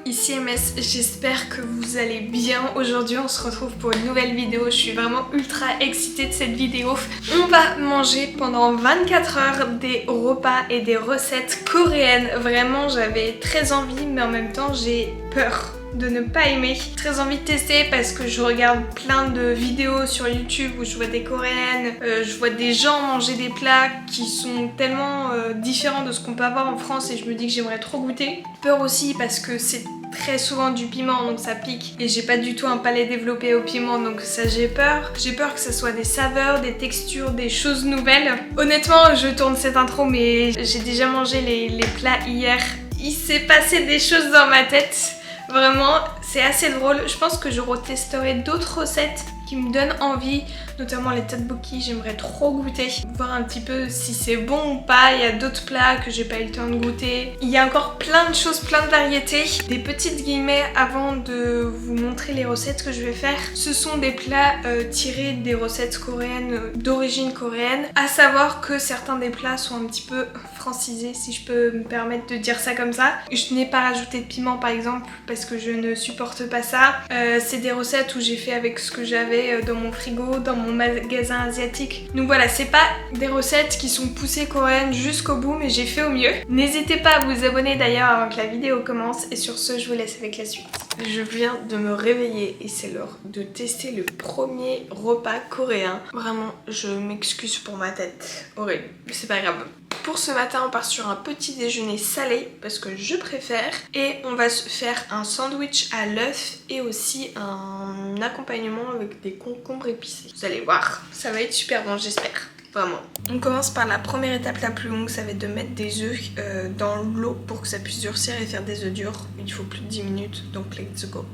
ici MS, j'espère que vous allez bien. Aujourd'hui on se retrouve pour une nouvelle vidéo, je suis vraiment ultra excitée de cette vidéo. On va manger pendant 24 heures des repas et des recettes coréennes. Vraiment j'avais très envie mais en même temps j'ai peur de ne pas aimer. Très envie de tester parce que je regarde plein de vidéos sur YouTube où je vois des coréennes, je vois des gens manger des plats qui sont tellement différents de ce qu'on peut avoir en France et je me dis que j'aimerais trop goûter. Peur aussi parce que c'est très souvent du piment donc ça pique et j'ai pas du tout un palais développé au piment donc ça j'ai peur. J'ai peur que ça soit des saveurs, des textures, des choses nouvelles. Honnêtement je tourne cette intro mais j'ai déjà mangé les plats hier. Il s'est passé des choses dans ma tête. Vraiment, c'est assez drôle. Je pense que je retesterai d'autres recettes qui me donnent envie, notamment les tteokbokki, j'aimerais trop goûter, voir un petit peu si c'est bon ou pas. Il y a d'autres plats que j'ai pas eu le temps de goûter. Il y a encore plein de choses, plein de variétés. Des petites guillemets avant de vous montrer les recettes que je vais faire. Ce sont des plats tirés des recettes coréennes d'origine coréenne. À savoir que certains des plats sont un petit peu francisés, si je peux me permettre de dire ça comme ça. Je n'ai pas rajouté de piment par exemple parce que je ne supporte pas ça. C'est des recettes où j'ai fait avec ce que j'avais dans mon frigo, dans mon magasin asiatique. Donc voilà, c'est pas des recettes qui sont poussées coréennes jusqu'au bout, mais j'ai fait au mieux. N'hésitez pas à vous abonner d'ailleurs avant que la vidéo commence. Et sur ce, je vous laisse avec la suite. Je viens de me réveiller et c'est l'heure de tester le premier repas coréen. Vraiment, je m'excuse pour ma tête. Horrible, mais c'est pas grave. Pour ce matin, on part sur un petit déjeuner salé parce que je préfère. Et on va se faire un sandwich à l'œuf et aussi un accompagnement avec des concombres épicés. Vous allez voir, ça va être super bon, j'espère. Vraiment. On commence par la première étape la plus longue, ça va être de mettre des œufs dans l'eau pour que ça puisse durcir et faire des œufs durs. Il faut plus de 10 minutes, donc let's go.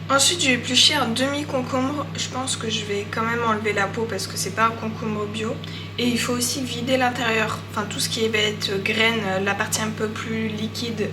Ensuite, je vais éplucher un demi-concombre. Je pense que je vais quand même enlever la peau parce que c'est pas un concombre bio. Et il faut aussi vider l'intérieur. Enfin, tout ce qui va être graines, la partie un peu plus liquide.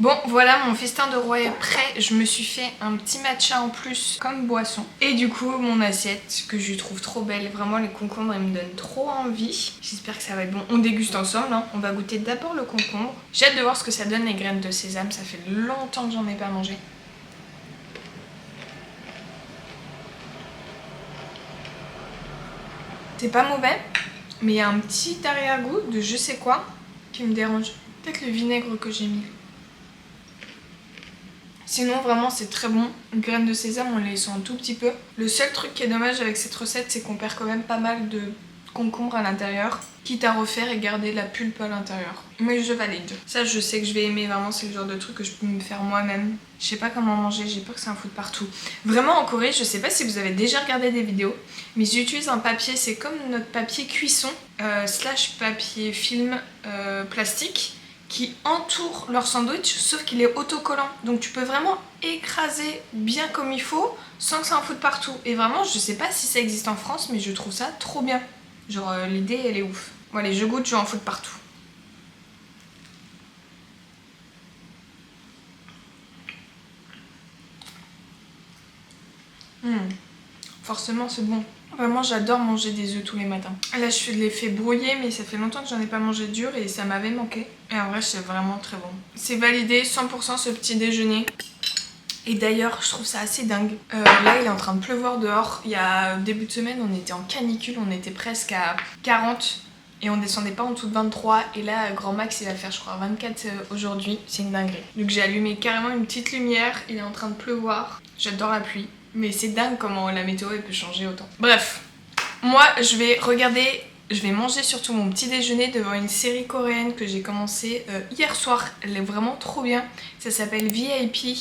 Bon, voilà, mon festin de roi est prêt. Je me suis fait un petit matcha en plus comme boisson. Et du coup, mon assiette que je trouve trop belle. Vraiment, les concombres, ils me donnent trop envie. J'espère que ça va être bon. On déguste ensemble, hein. On va goûter d'abord le concombre. J'ai hâte de voir ce que ça donne les graines de sésame. Ça fait longtemps que j'en ai pas mangé. C'est pas mauvais, mais il y a un petit arrière-goût de je sais quoi qui me dérange. Peut-être le vinaigre que j'ai mis. Sinon vraiment c'est très bon, les graines de sésame on les sent un tout petit peu. Le seul truc qui est dommage avec cette recette c'est qu'on perd quand même pas mal de concombre à l'intérieur, quitte à refaire et garder la pulpe à l'intérieur. Mais je valide. Ça je sais que je vais aimer, vraiment c'est le genre de truc que je peux me faire moi-même. Je sais pas comment manger, j'ai peur que ça en foute partout. Vraiment en Corée, je sais pas si vous avez déjà regardé des vidéos, mais ils utilisent un papier, c'est comme notre papier cuisson, slash papier film plastique, qui entoure leur sandwich, sauf qu'il est autocollant. Donc tu peux vraiment écraser bien comme il faut, sans que ça en foute partout. Et vraiment, je sais pas si ça existe en France, mais je trouve ça trop bien. Genre l'idée, elle est ouf. Bon allez, je goûte, je vais en foutre partout. Forcément, c'est bon. Vraiment, j'adore manger des œufs tous les matins. Là, je les fais brouiller, mais ça fait longtemps que j'en ai pas mangé dur et ça m'avait manqué. Et en vrai, c'est vraiment très bon. C'est validé 100% ce petit déjeuner. Et d'ailleurs, je trouve ça assez dingue. Là, il est en train de pleuvoir dehors. Il y a début de semaine, on était en canicule, on était presque à 40. et on descendait pas en dessous de 23 et là grand max il va faire je crois 24 aujourd'hui, c'est une dinguerie. Donc j'ai allumé carrément une petite lumière, il est en train de pleuvoir, j'adore la pluie, mais c'est dingue comment la météo elle peut changer autant. Bref, moi je vais manger surtout mon petit déjeuner devant une série coréenne que j'ai commencé hier soir. Elle est vraiment trop bien. Ça s'appelle VIP,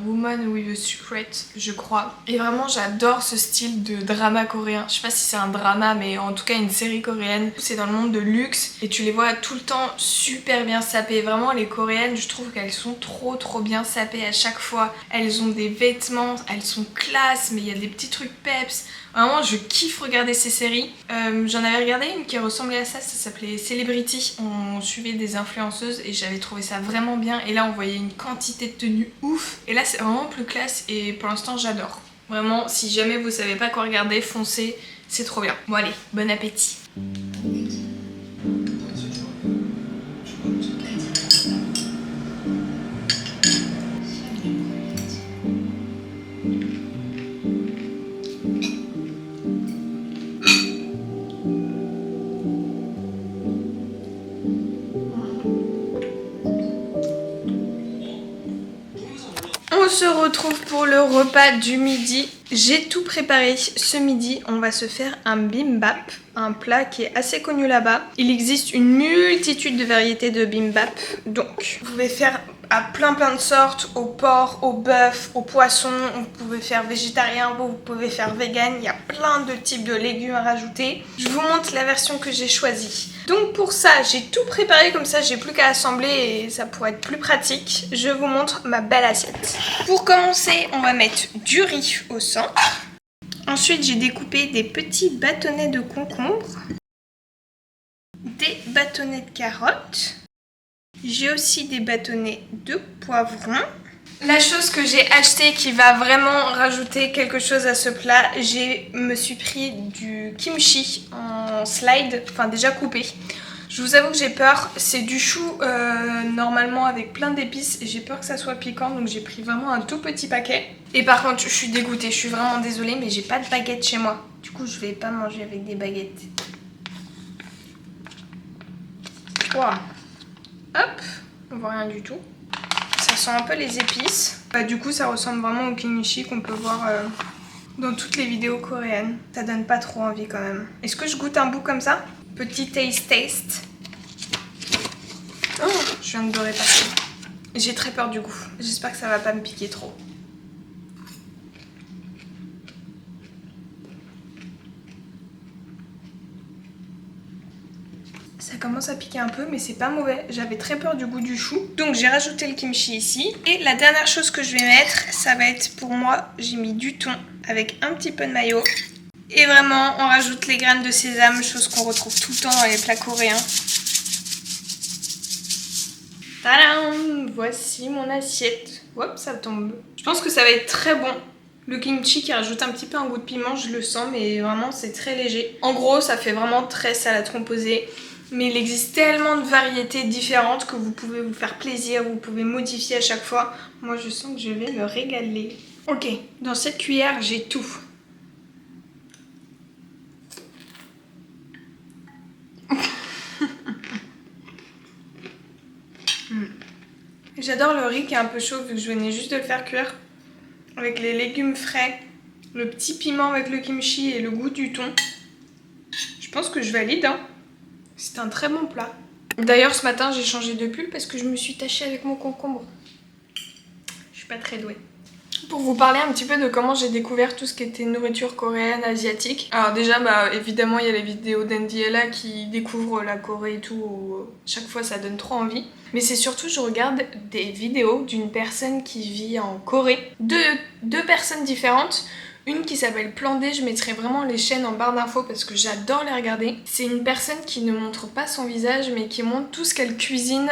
Woman with a Secret, je crois. Et vraiment j'adore ce style de drama coréen. Je sais pas si c'est un drama, mais en tout cas une série coréenne. C'est dans le monde de luxe et tu les vois tout le temps super bien sapées. Vraiment les coréennes, je trouve qu'elles sont trop bien sapées à chaque fois. Elles ont des vêtements, elles sont classe, mais il y a des petits trucs peps. Vraiment je kiffe regarder ces séries. J'en avais regardé une qui ressemblait à ça s'appelait Celebrity. On suivait des influenceuses et j'avais trouvé ça vraiment bien. Et là on voyait une quantité de tenues ouf. Et là c'est vraiment plus classe et pour l'instant j'adore. Vraiment si jamais vous savez pas quoi regarder, foncez, c'est trop bien. Bon allez, bon appétit. On se retrouve pour le repas du midi. J'ai tout préparé ce midi. On va se faire un bimbap, un plat qui est assez connu là-bas. Il existe une multitude de variétés de bimbap. Donc, vous pouvez faire à plein de sortes, au porc, au bœuf, au poisson. Vous pouvez faire végétarien, vous pouvez faire vegan. Il y a plein de types de légumes à rajouter. Je vous montre la version que j'ai choisie. Donc pour ça, j'ai tout préparé comme ça, j'ai plus qu'à assembler et ça pourrait être plus pratique. Je vous montre ma belle assiette. Pour commencer, on va mettre du riz au centre. Ensuite, j'ai découpé des petits bâtonnets de concombre, des bâtonnets de carottes. J'ai aussi des bâtonnets de poivrons. La chose que j'ai acheté qui va vraiment rajouter quelque chose à ce plat, me suis pris du kimchi en slide, enfin déjà coupé. Je vous avoue que j'ai peur, c'est du chou normalement avec plein d'épices et j'ai peur que ça soit piquant, donc j'ai pris vraiment un tout petit paquet. Et par contre je suis dégoûtée, je suis vraiment désolée mais j'ai pas de baguette chez moi. Du coup je vais pas manger avec des baguettes. Wow. Hop, on voit rien du tout. Ça sent un peu les épices. Du coup ça ressemble vraiment au kimchi qu'on peut voir dans toutes les vidéos coréennes. Ça donne pas trop envie quand même. Est-ce que je goûte un bout comme ça? Petit taste. Oh, je viens de beurrer partout. J'ai très peur du goût. J'espère que ça va pas me piquer trop. Ça commence à piquer un peu mais c'est pas mauvais. J'avais très peur du goût du chou. Donc j'ai rajouté le kimchi ici. Et la dernière chose que je vais mettre, ça va être pour moi, j'ai mis du thon avec un petit peu de mayo. Et vraiment, on rajoute les graines de sésame, chose qu'on retrouve tout le temps dans les plats coréens. Tadam! Voici mon assiette. Hop, ça tombe. Je pense que ça va être très bon. Le kimchi qui rajoute un petit peu un goût de piment, je le sens, mais vraiment c'est très léger. En gros, ça fait vraiment très salade composée. Mais il existe tellement de variétés différentes que vous pouvez vous faire plaisir, vous pouvez modifier à chaque fois. Moi, je sens que je vais me régaler. Ok, dans cette cuillère, j'ai tout. J'adore le riz qui est un peu chaud vu que je venais juste de le faire cuire. Avec les légumes frais, le petit piment avec le kimchi et le goût du thon. Je pense que je valide, hein. C'est un très bon plat. D'ailleurs ce matin j'ai changé de pull parce que je me suis tachée avec mon concombre. Je suis pas très douée. Pour vous parler un petit peu de comment j'ai découvert tout ce qui était nourriture coréenne, asiatique. Alors déjà évidemment il y a les vidéos d'Andy Ella qui découvrent la Corée et tout. Où chaque fois ça donne trop envie. Mais c'est surtout je regarde des vidéos d'une personne qui vit en Corée. Deux personnes différentes. Une qui s'appelle Plan D, je mettrai vraiment les chaînes en barre d'infos parce que j'adore les regarder. C'est une personne qui ne montre pas son visage mais qui montre tout ce qu'elle cuisine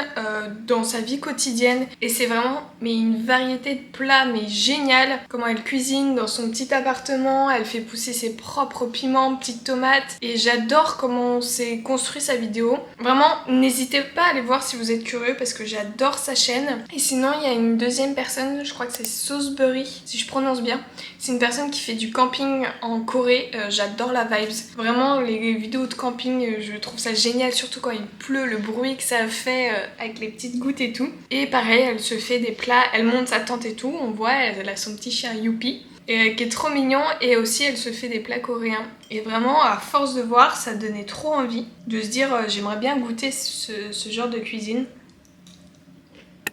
dans sa vie quotidienne. Et c'est vraiment une variété de plats mais génial. Comment elle cuisine dans son petit appartement, elle fait pousser ses propres piments, petites tomates. Et j'adore comment s'est construit sa vidéo. Vraiment, n'hésitez pas à aller voir si vous êtes curieux parce que j'adore sa chaîne. Et sinon, il y a une deuxième personne, je crois que c'est Sauceberry, si je prononce bien. C'est une personne qui fais du camping en Corée, j'adore la vibes. Vraiment les vidéos de camping, je trouve ça génial, surtout quand il pleut, le bruit que ça fait avec les petites gouttes et tout. Et pareil, elle se fait des plats, elle monte sa tente et tout, on voit, elle a son petit chien Youpi. Et qui est trop mignon, et aussi elle se fait des plats coréens. Et vraiment, à force de voir, ça donnait trop envie de se dire j'aimerais bien goûter ce genre de cuisine.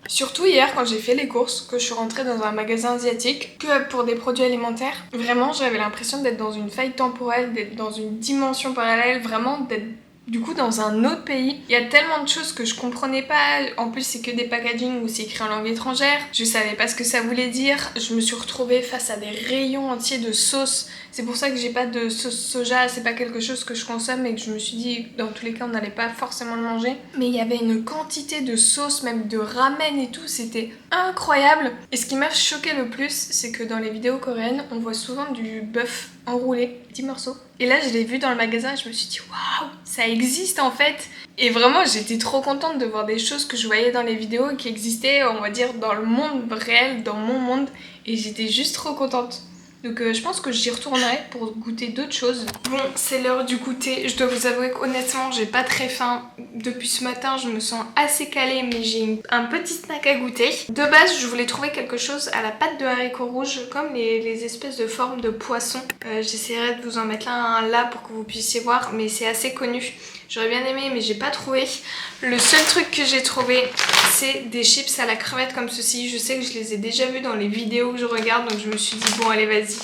Surtout hier quand j'ai fait les courses, que je suis rentrée dans un magasin asiatique, que pour des produits alimentaires, vraiment j'avais l'impression d'être dans une faille temporelle, d'être dans une dimension parallèle, vraiment d'être du coup dans un autre pays. Il y a tellement de choses que je comprenais pas, en plus c'est que des packaging où c'est écrit en langue étrangère, je savais pas ce que ça voulait dire, je me suis retrouvée face à des rayons entiers de sauces. C'est pour ça que j'ai pas de sauce soja, c'est pas quelque chose que je consomme et que je me suis dit dans tous les cas on n'allait pas forcément le manger. Mais il y avait une quantité de sauces, même de ramen et tout, c'était incroyable. Et ce qui m'a choqué le plus, c'est que dans les vidéos coréennes, on voit souvent du bœuf enroulé, petits morceaux. Et là je l'ai vu dans le magasin et je me suis dit waouh, ça existe en fait. Et vraiment j'étais trop contente de voir des choses que je voyais dans les vidéos qui existaient, on va dire, dans le monde réel, dans mon monde. Et j'étais juste trop contente. Donc je pense que j'y retournerai pour goûter d'autres choses. Bon, c'est l'heure du goûter. Je dois vous avouer qu'honnêtement, j'ai pas très faim. Depuis ce matin, je me sens assez calée, mais j'ai un petit snack à goûter. De base, je voulais trouver quelque chose à la pâte de haricots rouges, comme les espèces de formes de poissons. J'essaierai de vous en mettre un là pour que vous puissiez voir, mais c'est assez connu. J'aurais bien aimé, mais j'ai pas trouvé. Le seul truc que j'ai trouvé, c'est des chips à la crevette comme ceci. Je sais que je les ai déjà vus dans les vidéos que je regarde, donc je me suis dit bon allez vas-y,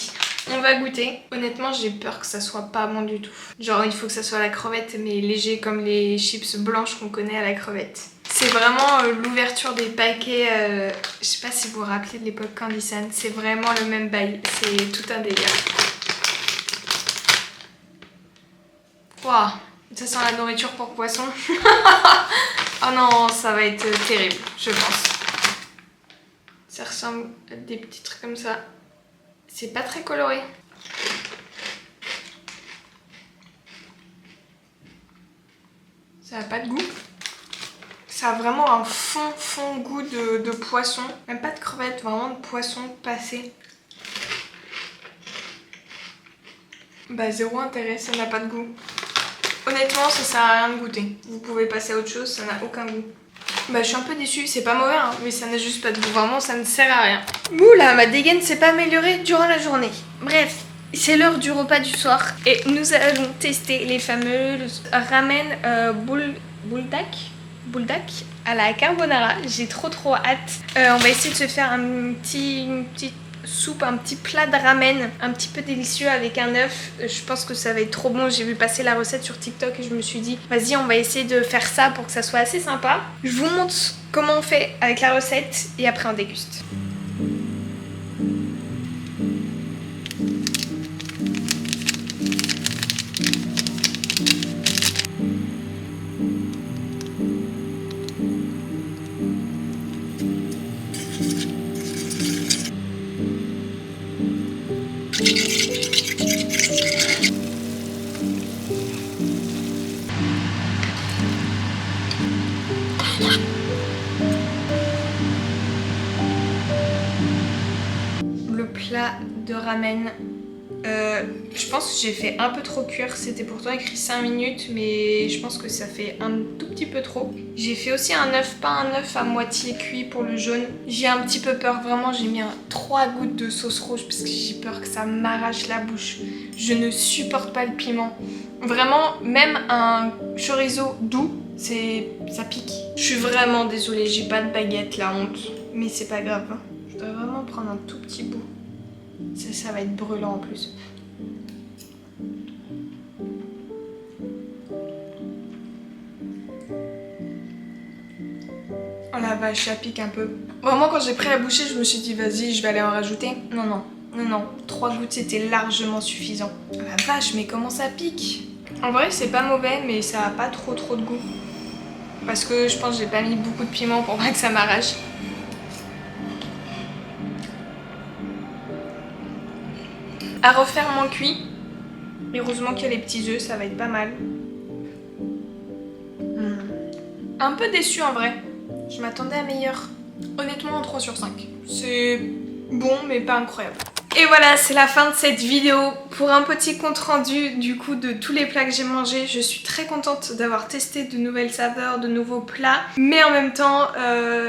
on va goûter. Honnêtement j'ai peur que ça soit pas bon du tout. Genre il faut que ça soit à la crevette, mais léger comme les chips blanches qu'on connaît à la crevette. C'est vraiment l'ouverture des paquets, je sais pas si vous vous rappelez de l'époque Candy San, c'est vraiment le même bail, c'est tout un délire. Waouh, ça sent la nourriture pour poisson. Oh non, ça va être terrible, je pense. Ça ressemble à des petits trucs comme ça. C'est pas très coloré. Ça a pas de goût. Ça a vraiment un fond goût de poisson. Même pas de crevettes, vraiment de poisson passé. Bah zéro intérêt, ça n'a pas de goût. Honnêtement, ça sert à rien de goûter. Vous pouvez passer à autre chose, ça n'a aucun goût. Bah je suis un peu déçue, c'est pas mauvais hein, mais ça n'a juste pas de goût, vraiment ça ne sert à rien. Oula, ma dégaine s'est pas améliorée durant la journée. Bref, c'est l'heure du repas du soir et nous allons tester les fameux ramen buldak à la carbonara. J'ai trop hâte. On va essayer de se faire une petite soupe, un petit plat de ramen un petit peu délicieux avec un œuf. Je pense que ça va être trop bon. J'ai vu passer la recette sur TikTok et je me suis dit vas-y on va essayer de faire ça pour que ça soit assez sympa. Je vous montre comment on fait avec la recette et après on déguste. Le plat de ramen, je pense que j'ai fait un peu trop cuire, c'était pourtant écrit 5 minutes mais je pense que ça fait un tout petit peu trop. J'ai fait aussi un œuf, pas un œuf à moitié cuit pour le jaune. J'ai un petit peu peur, vraiment j'ai mis 3 gouttes de sauce rouge parce que j'ai peur que ça m'arrache la bouche. Je ne supporte pas le piment. Vraiment, même un chorizo doux, ça pique. Je suis vraiment désolée, j'ai pas de baguette, la honte. Mais c'est pas grave. Je dois vraiment prendre un tout petit bout. Ça va être brûlant en plus. Oh la vache, ça pique un peu. Vraiment quand j'ai pris la bouchée, je me suis dit vas-y, je vais aller en rajouter. Non. 3 gouttes c'était largement suffisant. Oh la vache, mais comment ça pique? En vrai c'est pas mauvais, mais ça a pas trop de goût. Parce que je pense que j'ai pas mis beaucoup de piment pour pas que ça m'arrache. À refaire moins cuit. Heureusement qu'il y a les petits œufs, ça va être pas mal. Un peu déçue en vrai. Je m'attendais à meilleur. Honnêtement, un 3 sur 5. C'est bon, mais pas incroyable. Et voilà, c'est la fin de cette vidéo. Pour un petit compte rendu du coup de tous les plats que j'ai mangés, je suis très contente d'avoir testé de nouvelles saveurs, de nouveaux plats. Mais en même temps,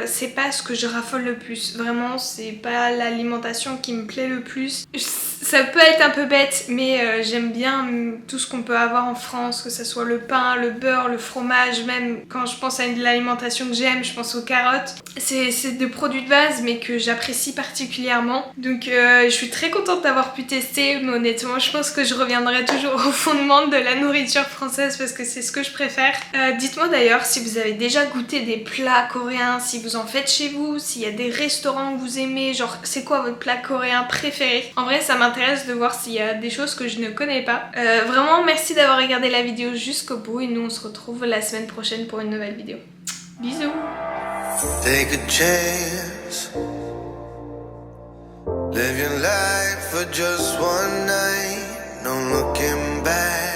c'est pas ce que je raffole le plus. Vraiment, c'est pas l'alimentation qui me plaît le plus. Ça peut être un peu bête, mais j'aime bien tout ce qu'on peut avoir en France, que ce soit le pain, le beurre, le fromage, même quand je pense à l'alimentation que j'aime, je pense aux carottes. C'est des produits de base, mais que j'apprécie particulièrement. Donc je suis très contente d'avoir pu tester, mais honnêtement, je pense que je reviendrai toujours au fondement de la nourriture française parce que c'est ce que je préfère. Dites-moi d'ailleurs si vous avez déjà goûté des plats coréens, si vous en faites chez vous, s'il y a des restaurants que vous aimez, genre c'est quoi votre plat coréen préféré? En vrai, ça m'intéresse de voir s'il y a des choses que je ne connais pas. Vraiment, merci d'avoir regardé la vidéo jusqu'au bout et nous on se retrouve la semaine prochaine pour une nouvelle vidéo. Bisous! Take a chance. Live your life for just one night. No looking back.